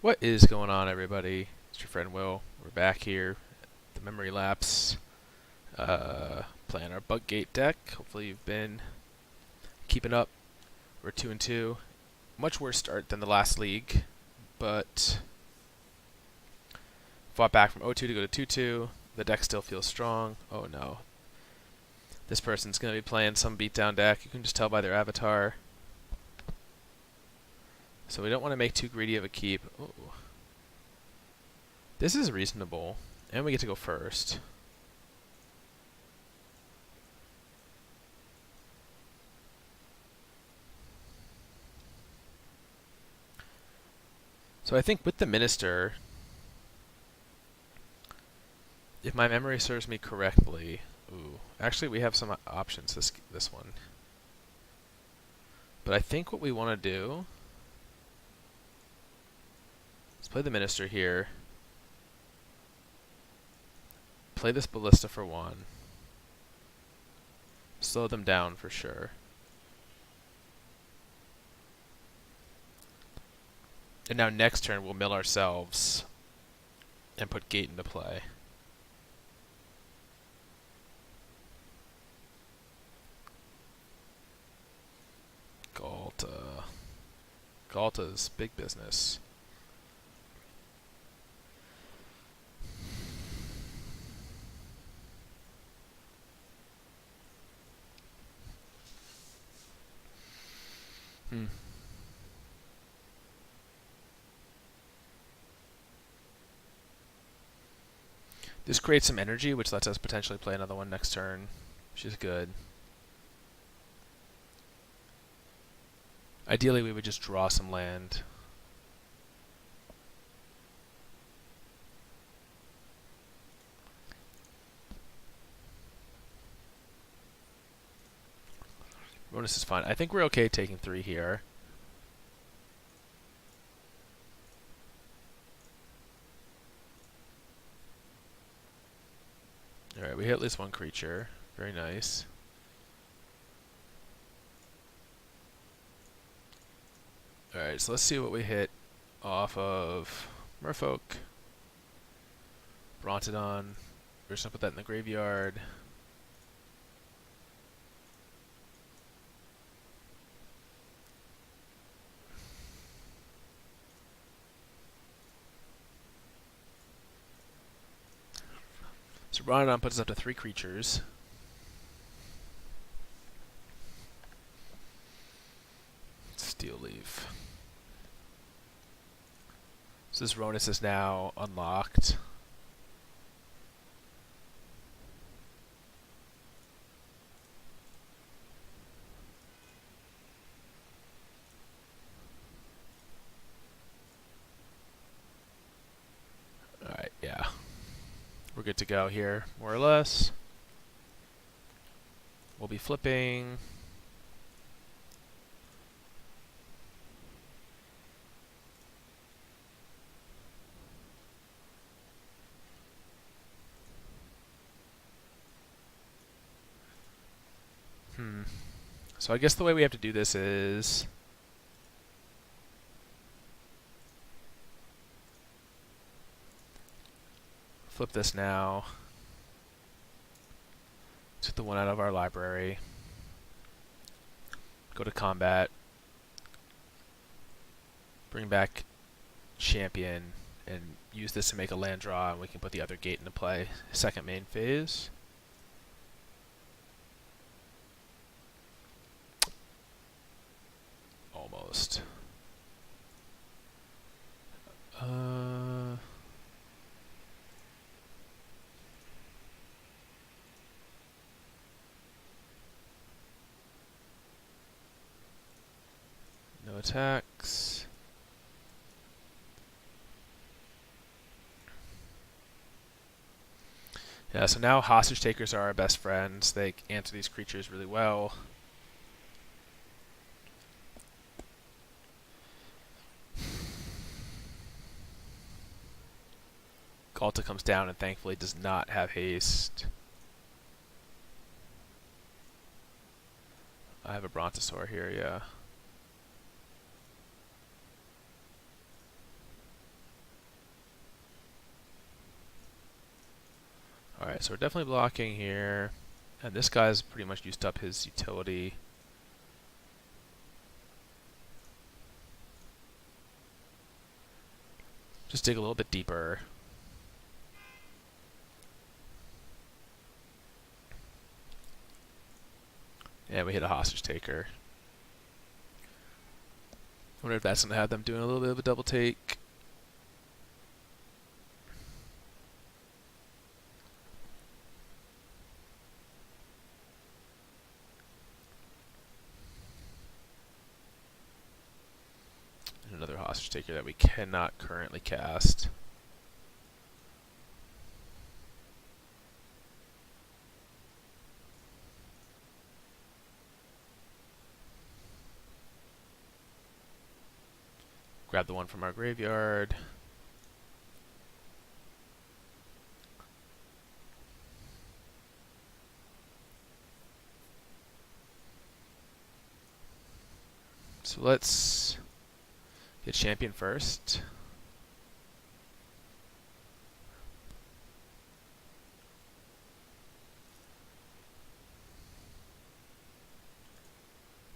What is going on, everybody? It's your friend Will. We're back here at the Memory Lapse, playing our Bug Gate deck. Hopefully you've been keeping up. We're 2-2. Much worse start than the last league, but fought back from 0-2 to go to 2-2. The deck still feels strong. Oh no. This person's going to be playing some beatdown deck. You can just tell by their avatar. So we don't want to make too greedy of a keep. Ooh. This is reasonable. And we get to go first. So I think with the Minister, if my memory serves me correctly, actually we have some options this one. But I think what we want to do, let's play the Minister here. Play this Ballista for 1. Slow them down for sure. And now next turn we'll mill ourselves and put Gate into play. Galta. Galta's big business. This creates some energy, which lets us potentially play another one next turn, which is good. Ideally, we would just draw some land. Bonus is fine. I think we're okay taking 3 here. Alright, we hit at least one creature. Very nice. Alright, so let's see what we hit off of Merfolk Branchwalker. We're just going to put that in the graveyard. So Branchwalker puts us up to 3 creatures. Steel Leaf. So this Ronus is now unlocked. Alright, yeah. We're good to go here, more or less. We'll be flipping. So I guess the way we have to do this is flip this now. Take the one out of our library. Go to combat. Bring back Champion and use this to make a land draw, and we can put the other gate into play. Second main phase. Almost. No attacks. Yeah, so now hostage takers are our best friends. They answer these creatures really well. Galta comes down and thankfully does not have haste. I have a Brontosaur here, yeah. Alright, so we're definitely blocking here. And this guy's pretty much used up his utility. Just dig a little bit deeper. And we hit a hostage taker. I wonder if that's going to have them doing a little bit of a double take. Another hostage taker that we cannot currently cast. Grab the one from our graveyard. So let's get Champion first.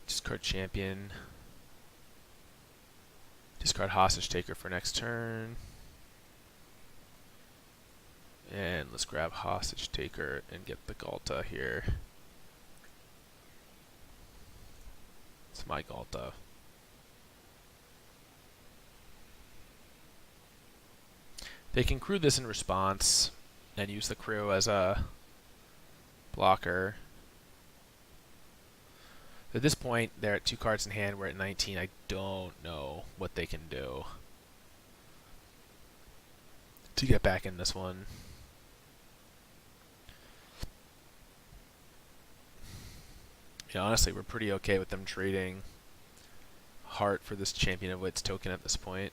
Discard Champion. Discard Hostage Taker for next turn. And let's grab Hostage Taker and get the Galta here. It's my Galta. They can crew this in response and use the crew as a blocker. At this point, they're at 2 cards in hand. We're at 19. I don't know what they can do to get back in this one. Yeah, honestly, we're pretty okay with them trading Heart for this Champion of Wits token at this point.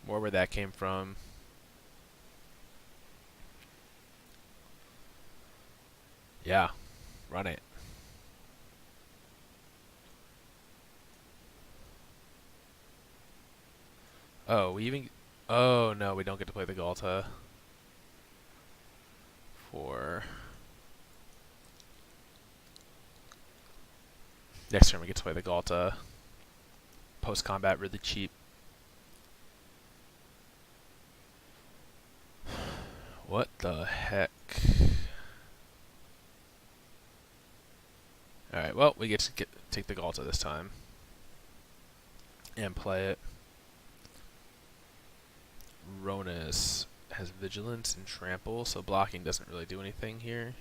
More where that came from. Yeah, run it. Oh, we even... Oh, no, we don't get to play the Galta. For... Next turn we get to play the Galta. Post-combat, really cheap. What the heck? Alright, well, we get to take the Galta this time. And play it. Ronus has Vigilance and Trample, so blocking doesn't really do anything here.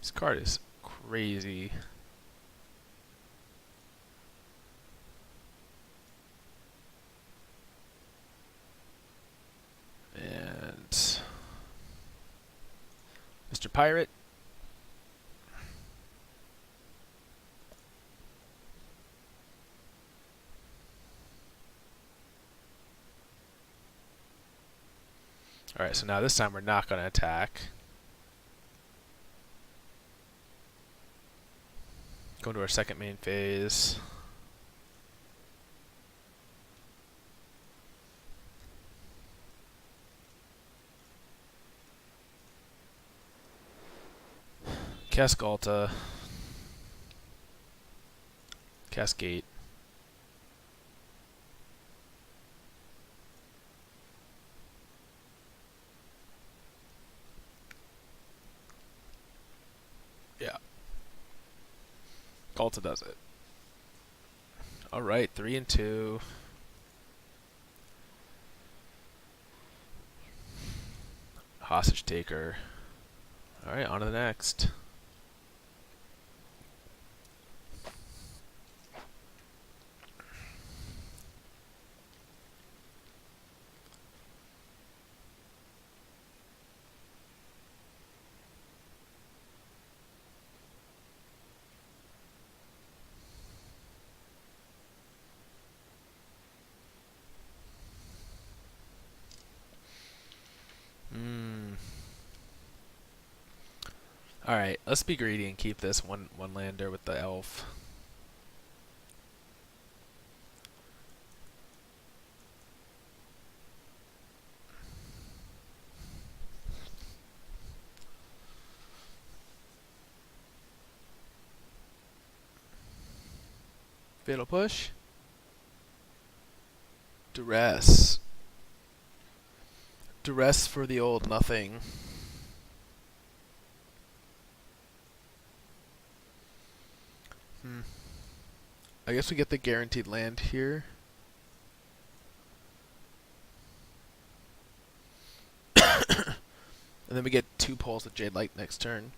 This card is crazy. And Mr. Pirate. Alright, so now this time we're not going to attack. Go to our second main phase. Cast Galta. Cast Gate. Yeah. Galta does it. Alright, 3 and 2. Hostage Taker. Alright, on to the next. All right, let's be greedy and keep this one lander with the elf. Fatal push. Duress. Duress for the old nothing. I guess we get the guaranteed land here. And then we get 2 pulls with Jadelight next turn.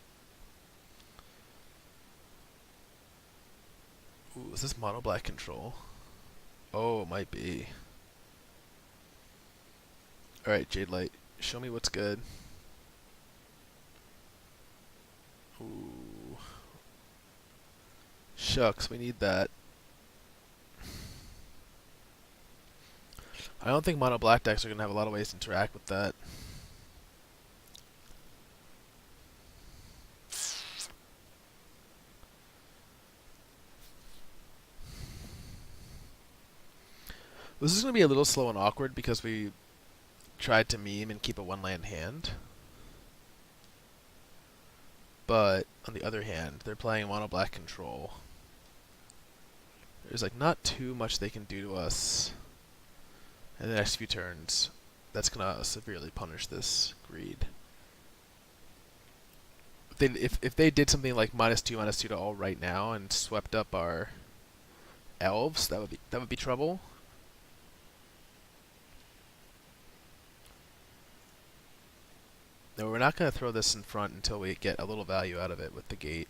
Ooh, is this mono black control? Oh, it might be. Alright, Jadelight, show me what's good. Ooh. Shucks, we need that. I don't think mono black decks are going to have a lot of ways to interact with that. This is going to be a little slow and awkward because we tried to meme and keep a 1-land hand. But, on the other hand, they're playing mono black control. There's like not too much they can do to us in the next few turns. That's going to severely punish this greed. If they did something like -2/-2 to all right now and swept up our elves, that would be trouble. No, we're not going to throw this in front until we get a little value out of it with the gate.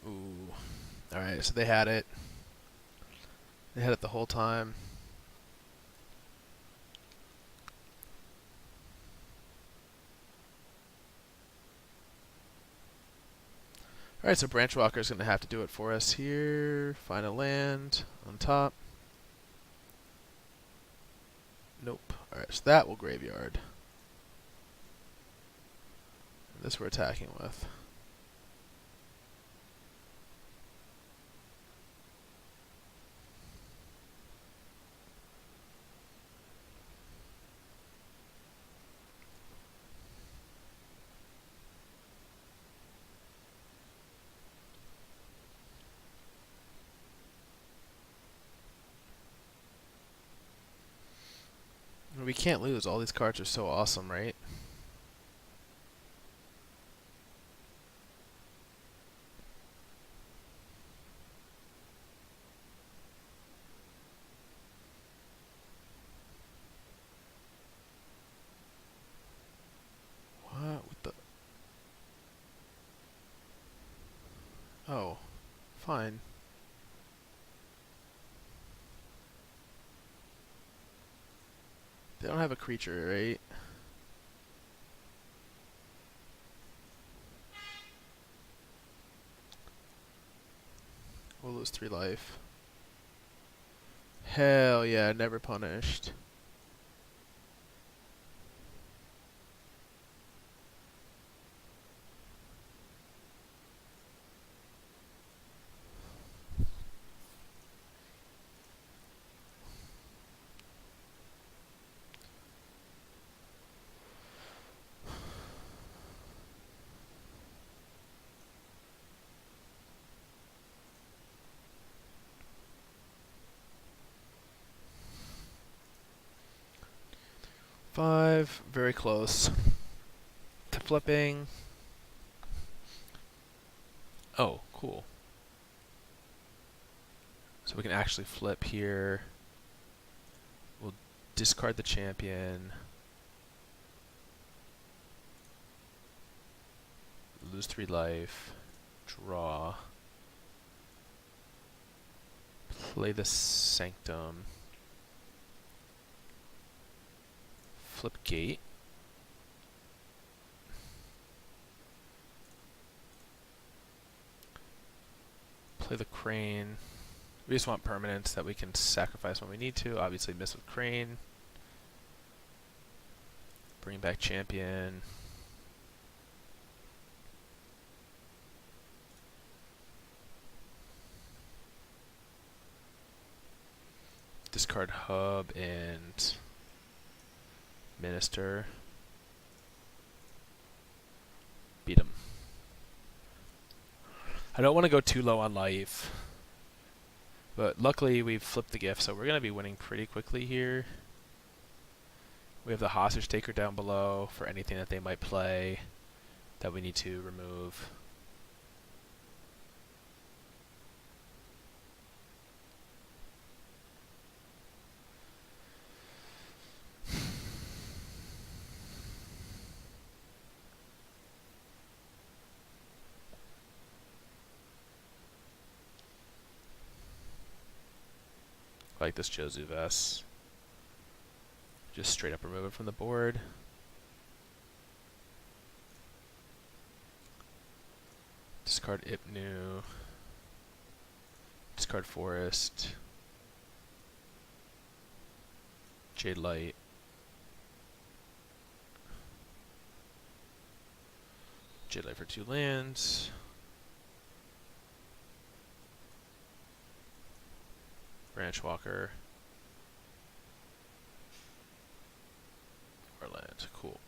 Ooh. Alright, so they had it. They had it the whole time. Alright, so Branchwalker is going to have to do it for us here. Find a land on top. Nope. Alright, so that will graveyard. And this we're attacking with. We can't lose. All these cards are so awesome, right? What with the... Oh, fine. They don't have a creature, right? We'll lose 3 life. Hell yeah, never punished. Five, very close to flipping. Oh, cool. So we can actually flip here. We'll discard the champion. Lose 3 life. Draw. Play the Sanctum. Flip gate. Play the Crane. We just want permanents that we can sacrifice when we need to. Obviously miss with Crane. Bring back Champion. Discard Hub and Minister. Beat him. I don't want to go too low on life. But luckily we've flipped the gift, so we're going to be winning pretty quickly here. We have the Hostage Taker down below for anything that they might play that we need to remove. I like this Jozu Vest. Just straight up remove it from the board. Discard Ipnu. Discard Forest. Jadelight. Jadelight for 2 lands. Branchwalker. Or land. Cool.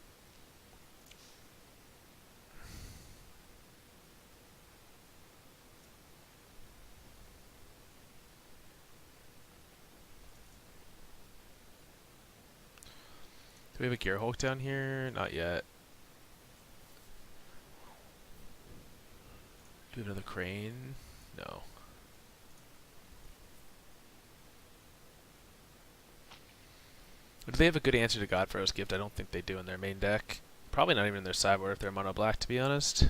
Do we have a Gearhulk down here? Not yet. Do we have another Crane? No. Do they have a good answer to God-Pharoah's Gift? I don't think they do in their main deck. Probably not even in their sideboard if they're mono black, to be honest.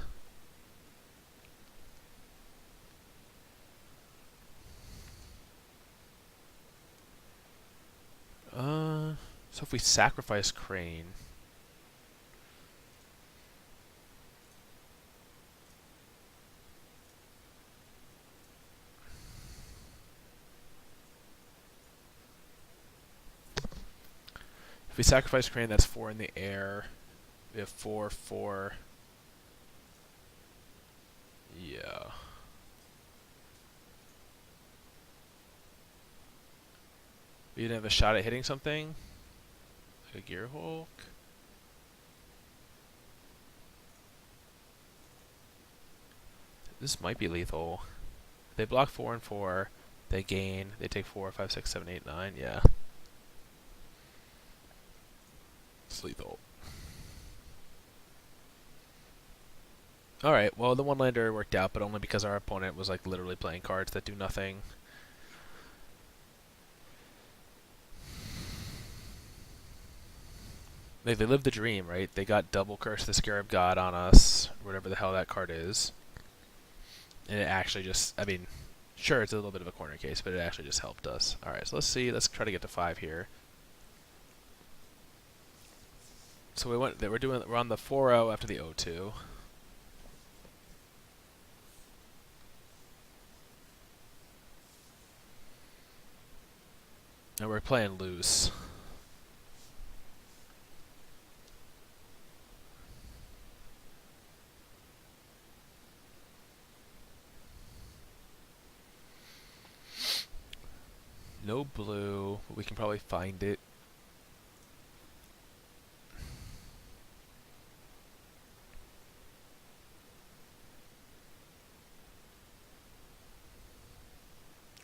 So if we sacrifice Crane, that's 4 in the air. We have 4, 4. Yeah. We didn't have a shot at hitting something. Like a Gearhulk. This might be lethal. They block 4 and 4. They gain. They take 4, 5, 6, 7, 8, 9. Yeah. It's lethal. Alright, well the one-lander worked out, but only because our opponent was like literally playing cards that do nothing. Like, they lived the dream, right? They got double Curse the Scarab God on us, whatever the hell that card is. And it actually just, I mean, sure, it's a little bit of a corner case, but it actually just helped us. Alright, so let's see, let's try to get to 5 here. So we're on the 4-0 after the 0-2. And we're playing loose. No blue, but we can probably find it.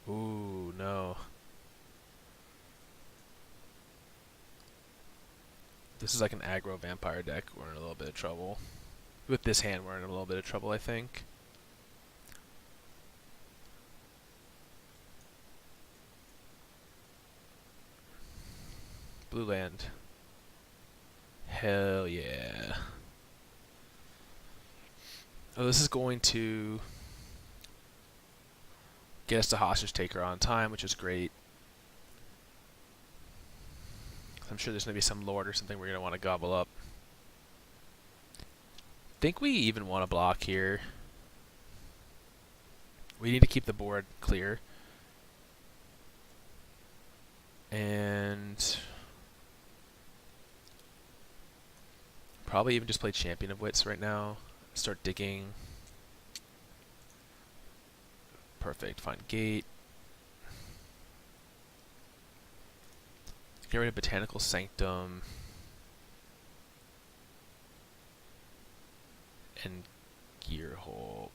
Ooh, no. This is like an aggro vampire deck. We're in a little bit of trouble. With this hand, we're in a little bit of trouble, I think. Blue land. Hell yeah. Oh, this is going to get us to Hostage Taker on time, which is great. I'm sure there's going to be some lord or something we're going to want to gobble up. I think we even want to block here. We need to keep the board clear. And probably even just play Champion of Wits right now. Start digging. Perfect. Find gate. Get rid of Botanical Sanctum. And Gearhulk.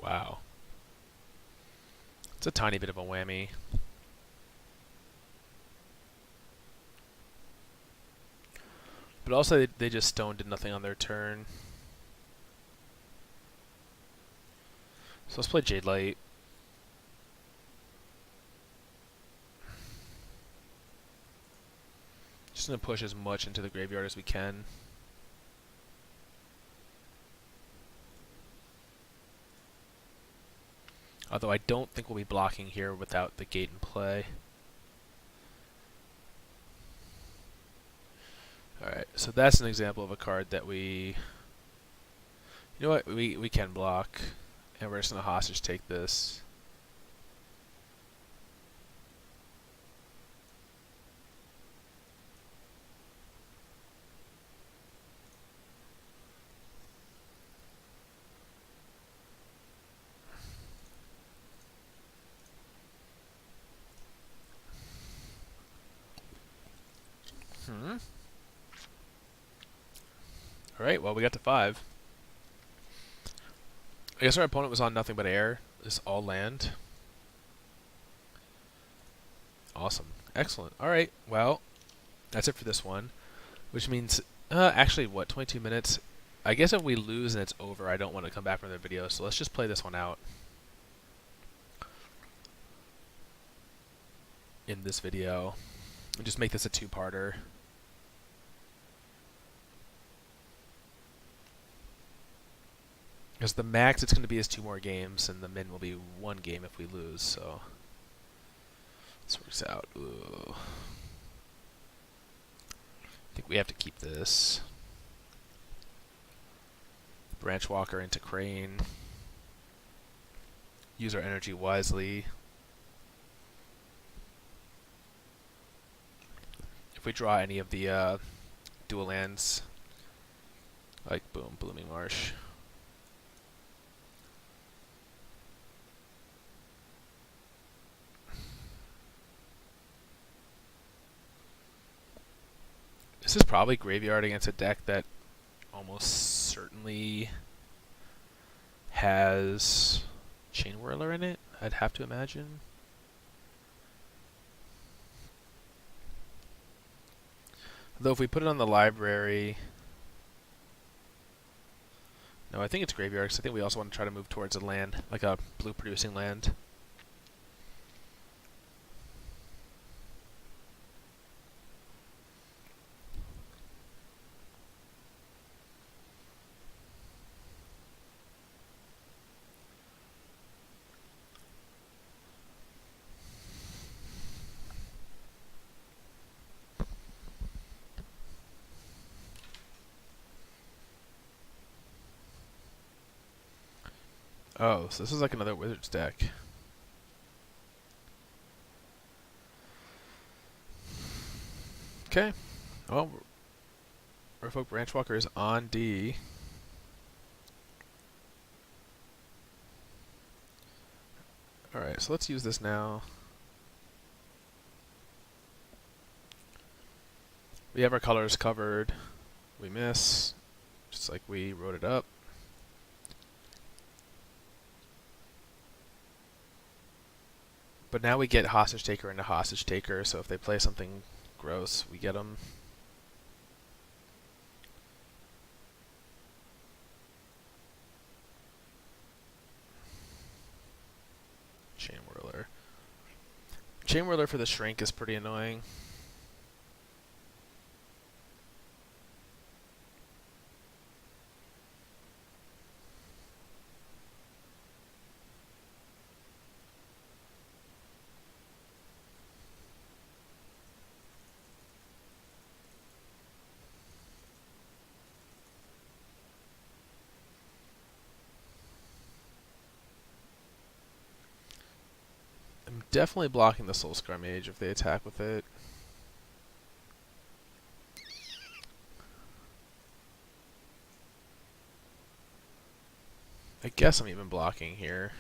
Wow. It's a tiny bit of a whammy. But also, they just stone did nothing on their turn. So let's play Jadelight. Just going to push as much into the graveyard as we can. Although I don't think we'll be blocking here without the gate in play. Alright, so that's an example of a card that we... You know what? We can block. And we're just going to hostage take this. Alright, well, we got to 5. I guess our opponent was on nothing but air. This all land. Awesome. Excellent. Alright, well, that's it for this one. Which means, actually, what, 22 minutes? I guess if we lose and it's over, I don't want to come back from the video, so let's just play this one out. In this video. And just make this a 2-parter. Because the max it's going to be is 2 more games, and the min will be 1 game if we lose, so... This works out. Ooh. I think we have to keep this. Branchwalker into Crane. Use our energy wisely. If we draw any of the dual lands, like boom, Blooming Marsh. This is probably graveyard against a deck that almost certainly has Chain Whirler in it, I'd have to imagine. Though if we put it on the library... No, I think it's graveyard, because I think we also want to try to move towards a land, like a blue producing land. Oh, so this is like another Wizards deck. Okay. Well, Merfolk Branchwalker is on D. Alright, so let's use this now. We have our colors covered. We miss, just like we wrote it up. But now we get Hostage Taker into Hostage Taker, so if they play something gross, we get them. Chain Whirler. Chain Whirler for the Shrink is pretty annoying. definitely blocking the Soulscar Mage if they attack with it. I guess I'm even blocking here.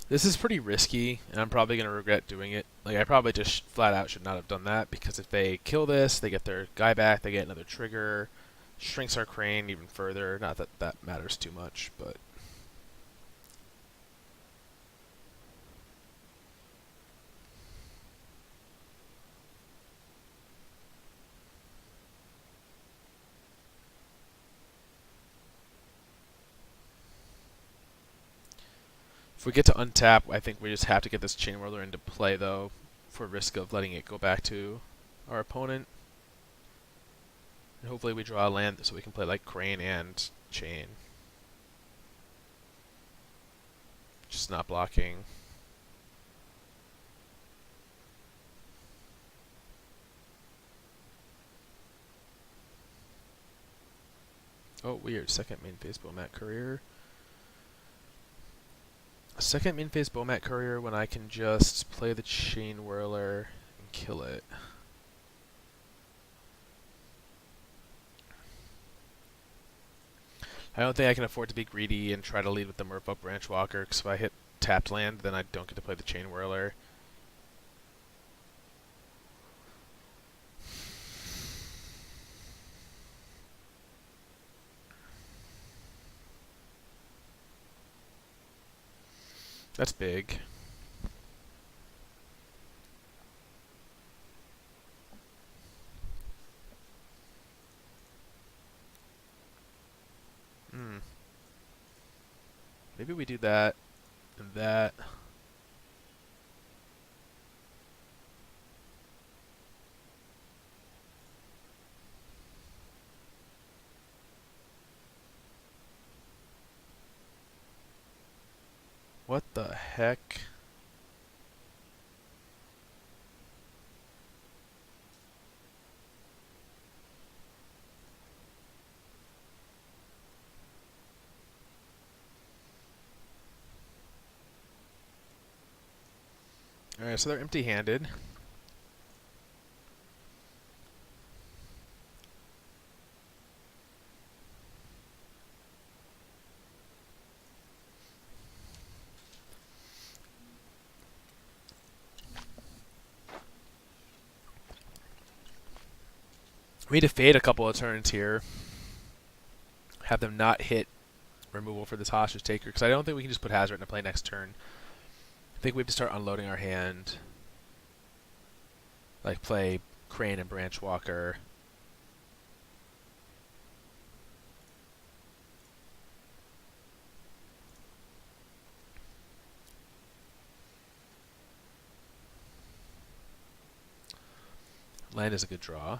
This is pretty risky, and I'm probably going to regret doing it. Like, I probably just flat out should not have done that, because if they kill this, they get their guy back, they get another trigger, shrinks our crane even further. Not that that matters too much, but... If we get to untap, I think we just have to get this Chain Whirler into play, though, for risk of letting it go back to our opponent. And hopefully we draw a land so we can play like Crane and Chain. Just not blocking. Oh, weird. Second main phase Bomat Courier. Second main phase Bomat Courier when I can just play the Chain Whirler and kill it. I don't think I can afford to be greedy and try to lead with the Merfolk Branchwalker, because if I hit tapped land, then I don't get to play the Chain Whirler. That's big. Maybe we do that and that. What the heck? Alright, so they're empty-handed. We need to fade a couple of turns here. Have them not hit removal for this hostage taker, because I don't think we can just put Hazard into play next turn. I think we have to start unloading our hand. Like play Crane and Branchwalker. Land is a good draw.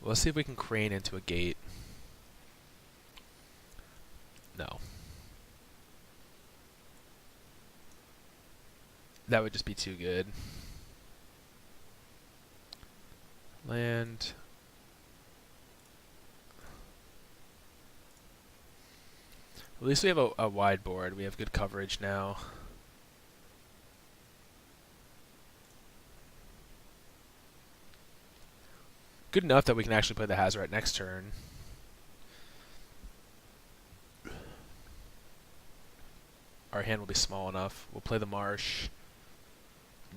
Let's see if we can Crane into a gate. No. That would just be too good. Land. At least we have a wide board. We have good coverage now. Good enough that we can actually play the Hazoret next turn. Our hand will be small enough. We'll play the Marsh.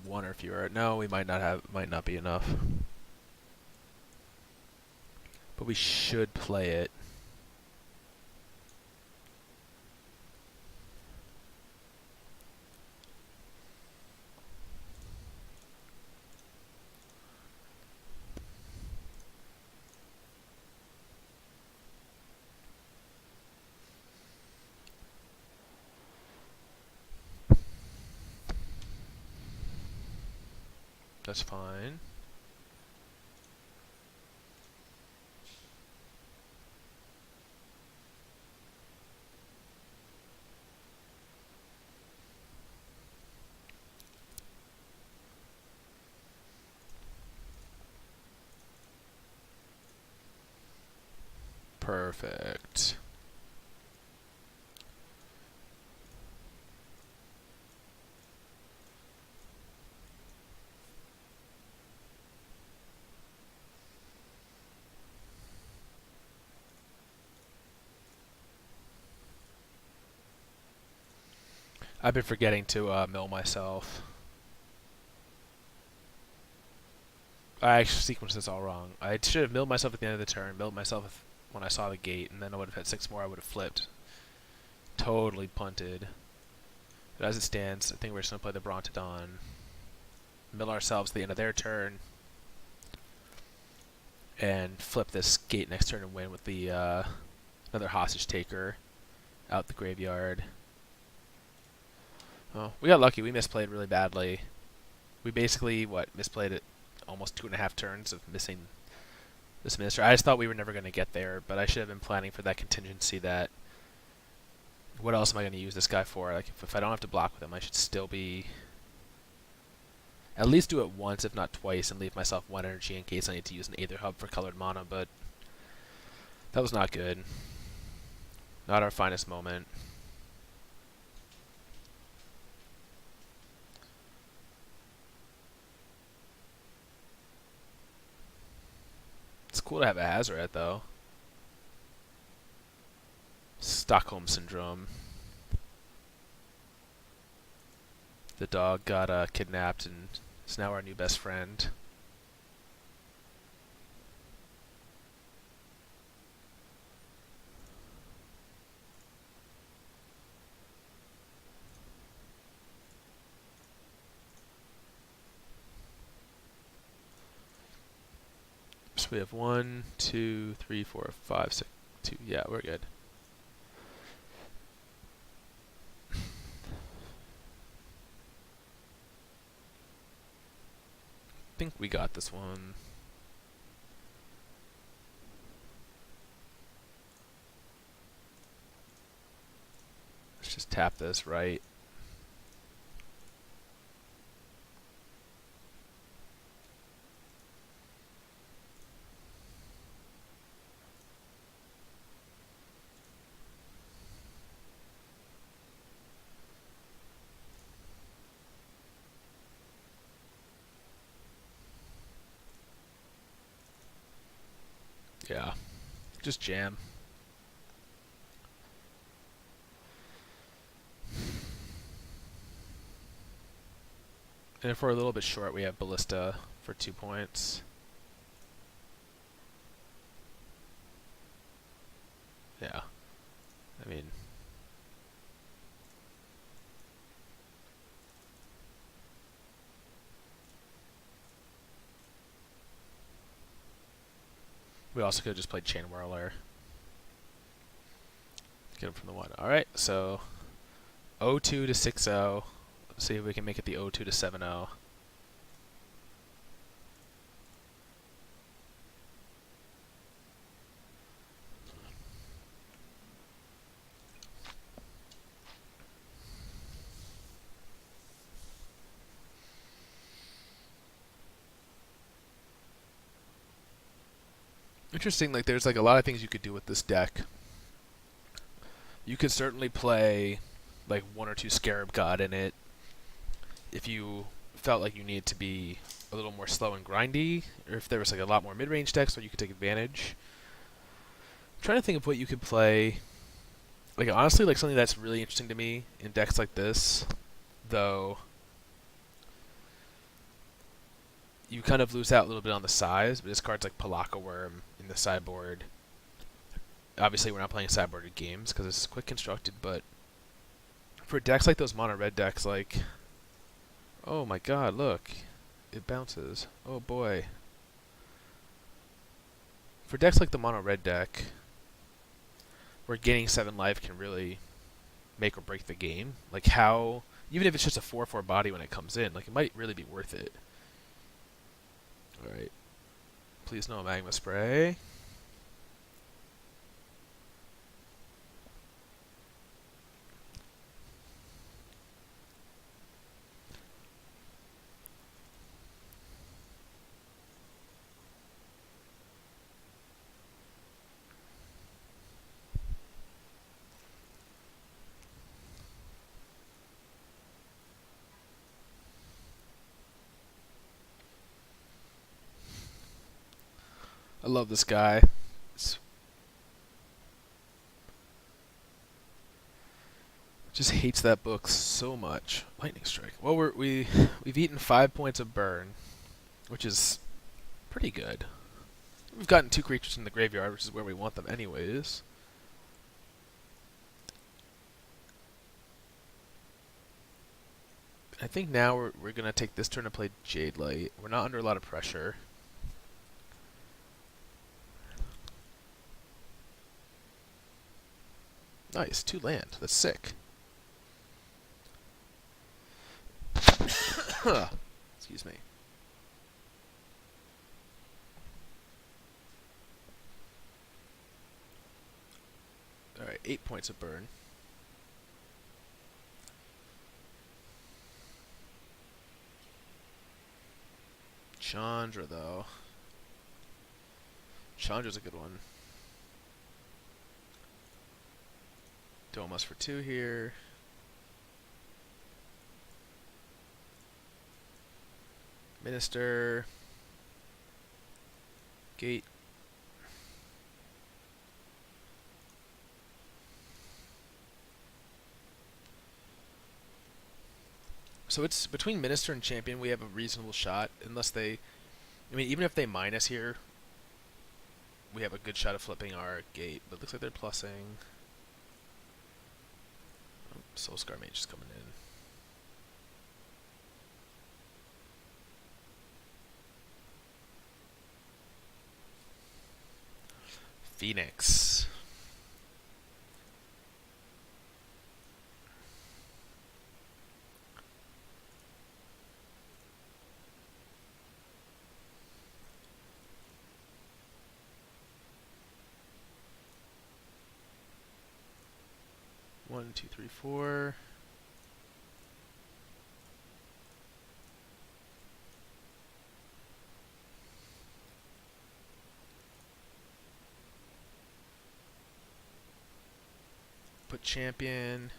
One or fewer. No, we might not be enough. But we should play it. That's fine. Perfect. I've been forgetting to mill myself. I actually sequenced this all wrong. I should have milled myself at the end of the turn, milled myself when I saw the gate, and then I would have had 6 more. I would have flipped. Totally punted. But as it stands, I think we're just going to play the Brontodon. Mill ourselves at the end of their turn. And flip this gate next turn and win with the another hostage taker out the graveyard. Oh, we got lucky. We misplayed really badly. We basically, misplayed it almost 2.5 turns of missing this minister. I just thought we were never going to get there, but I should have been planning for that contingency that what else am I going to use this guy for? Like, if I don't have to block with him, I should still be... at least do it once, if not twice, and leave myself 1 energy in case I need to use an Aether Hub for colored mana, but that was not good. Not our finest moment. It's cool to have a Hazoret, though. Stockholm Syndrome. The dog got kidnapped and is now our new best friend. So we have 1, 2, 3, 4, 5, 6, 2. Yeah, we're good. I think we got this one. Let's just tap this right. Yeah, just jam. And if we're a little bit short, we have Ballista for 2 points. Yeah. I mean... we also could have just played Chain Whirler. Get him from the 1. Alright, so 0-2 to 6-0. Let's see if we can make it the 0-2 to 7-0. Interesting, like there's like a lot of things you could do with this deck. You could certainly play like 1 or 2 Scarab God in it if you felt like you needed to be a little more slow and grindy, or if there was like a lot more mid-range decks where you could take advantage. I'm trying to think of what you could play. Like honestly, like something that's really interesting to me in decks like this, though you kind of lose out a little bit on the size, but this card's like Palaka Worm in the sideboard. Obviously, we're not playing sideboarded games because it's quick constructed, but for decks like those mono red decks, like, oh my god, look, it bounces. Oh boy. For decks like the mono red deck, where gaining 7 life can really make or break the game, like how, even if it's just a 4/4 body when it comes in, like it might really be worth it. Alright. Please no magma spray. I love this guy. It's, just hates that book so much. Lightning strike. Well, we've eaten 5 points of burn, which is pretty good. We've gotten 2 creatures in the graveyard, which is where we want them anyways. I think now we're gonna take this turn to play Jadelight. We're not under a lot of pressure. Nice, 2 land. That's sick. Excuse me. Alright, 8 points of burn. Chandra, though. Chandra's a good one. Domas for 2 here. Minister. Gate. So it's between Minister and Champion, we have a reasonable shot, unless they... I mean, even if they mine us here, we have a good shot of flipping our gate, but it looks like they're plussing. Oh, Soulscar Mage is coming in. Phoenix. One, two, three, four. Put Champion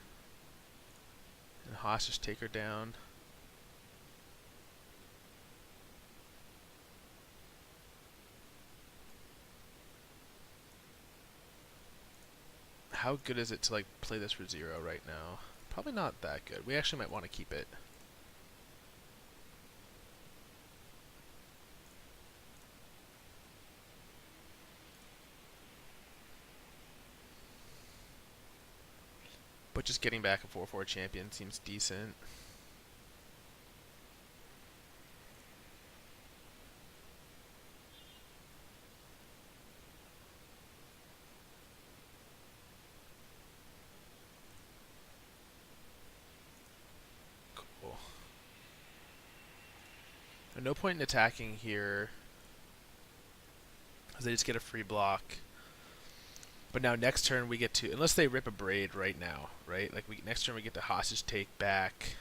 and Hostage Taker down. How good is it to like play this for 0 right now? Probably not that good. We actually might want to keep it. But just getting back a 4/4 champion seems decent. Cool. And no point in attacking here, because they just get a free block. But now next turn we get to, unless they rip a Braid right now, right? Like next turn we get to hostage take back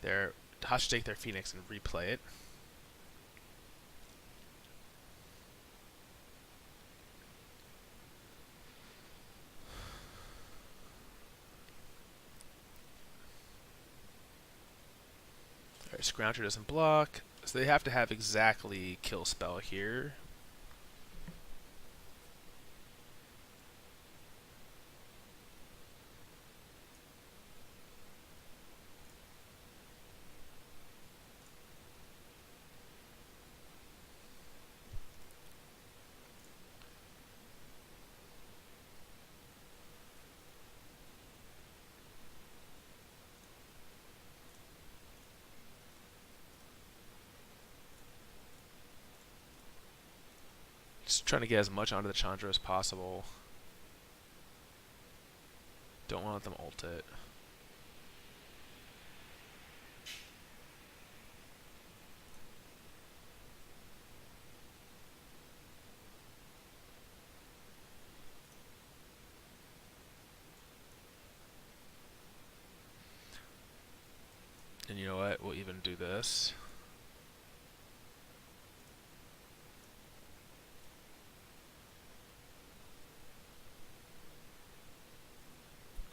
their hostage take their Phoenix and replay it. Alright, Scrounger doesn't block, so they have to have exactly kill spell here. Just trying to get as much onto the Chandra as possible. Don't want them ult it. And you know what? We'll even do this.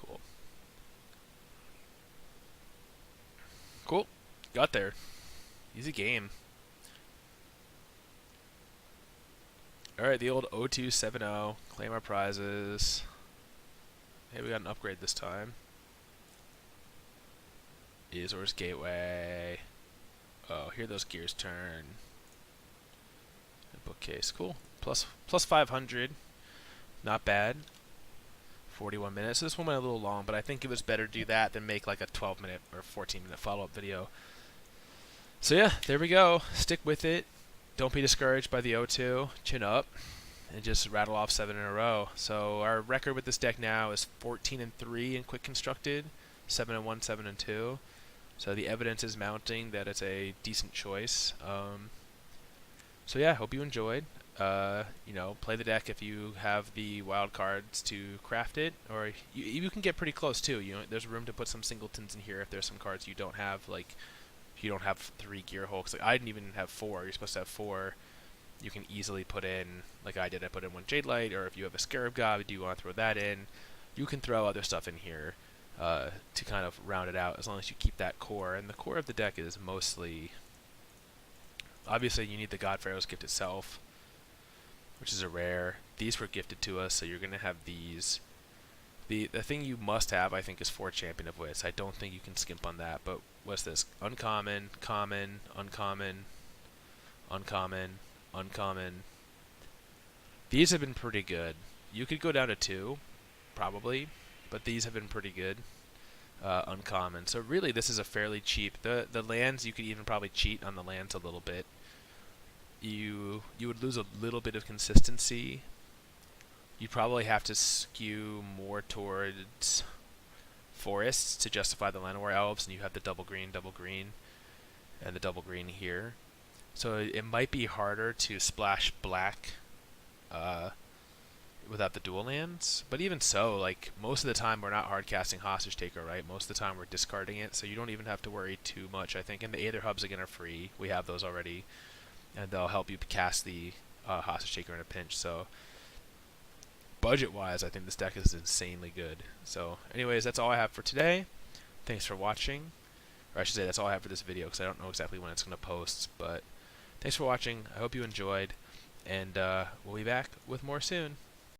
Cool. Cool. Got there. Easy game. Alright, the old 0270. Claim our prizes. Hey, we got an upgrade this time. Azor's Gateway. Oh, hear those gears turn. A bookcase, cool. Plus 500. Not bad. 41 minutes. This one went a little long, but I think it was better to do that than make like a 12-minute or 14-minute follow-up video. So yeah, there we go. Stick with it. Don't be discouraged by the O2. Chin up. And just rattle off 7 in a row. So our record with this deck now is 14-3 in Quick Constructed, 7-1, 7-2. So the evidence is mounting that it's a decent choice. So yeah, hope you enjoyed. You know, play the deck if you have the wild cards to craft it, or you can get pretty close too. You know, there's room to put some singletons in here if there's some cards you don't have. Like, if you don't have 3 Gearhulks, like I didn't even have 4. You're supposed to have 4. You can easily put in, like I did, I put in 1 Jadelight, or if you have a Scarab God, do you want to throw that in? You can throw other stuff in here to kind of round it out, as long as you keep that core. And the core of the deck is mostly, obviously you need the God-Pharoah's gift itself, which is a rare. These were gifted to us, so you're going to have these. The thing you must have, I think, is 4 Champion of Wits. I don't think you can skimp on that, but what's this? Uncommon, common, uncommon, uncommon, uncommon. These have been pretty good. You could go down to 2, probably, but these have been pretty good. Uncommon. So really, this is a fairly cheap. The lands, you could even probably cheat on the lands a little bit. You would lose a little bit of consistency. You'd probably have to skew more towards forests to justify the Llanowar Elves, and you have the double green, and the double green here. So it might be harder to splash black without the dual lands. But even so, like, most of the time we're not hard casting Hostage Taker, right? Most of the time we're discarding it, so you don't even have to worry too much, I think. And the Aether Hubs, again, are free. We have those already. And they'll help you cast the Hostage Taker in a pinch. So budget-wise, I think this deck is insanely good. So anyways, that's all I have for today. Thanks for watching. Or I should say that's all I have for this video, because I don't know exactly when it's going to post. But thanks for watching. I hope you enjoyed. And we'll be back with more soon.